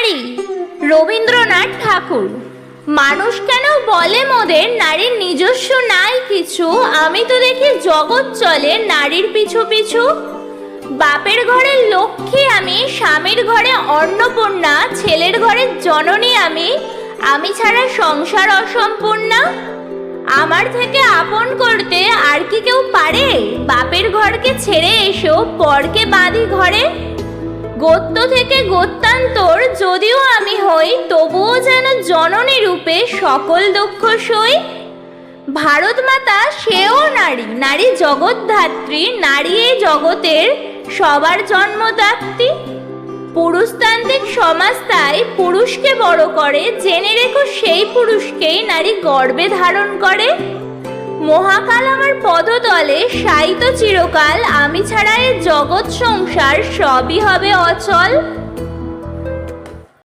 নারী, রবীন্দ্রনাথ ঠাকুর। মানুষ কেন বলে মোদের নারীর নিজস্ব নাই কিছু, আমি তো দেখি জগৎ চলে নারীর পিছু পিছু। বাপের ঘরের লক্ষ্মী আমি, স্বামীর ঘরে অন্নপূর্ণা, ছেলের ঘরের জননী আমি, আমি ছাড়া সংসার অসম্পূর্ণা। আমার থেকে আপন করতে আর কি কেউ পারে? বাপের ঘরকে ছেড়ে এসো, পরকে বাঁধি ঘরে। গোত্র থেকে গোত্রান্তর যদিও আমি হই, তবুও যেন জননী রূপে সকল দুঃখ সই। ভারত মাতা সেও নারী, নারী জগৎধাত্রী, নারী এই জগতের সবার জন্মদাত্রী। পুরুষতান্ত্রিক সমাজ তাই পুরুষকে বড় করে, জেনে রেখো সেই পুরুষকেই নারী গর্বে ধারণ করে। মহাকাল আমার পদতলে শায়িত চিরকাল, আমি ছাড়া এ জগৎ সংসার সবই হবে অচল।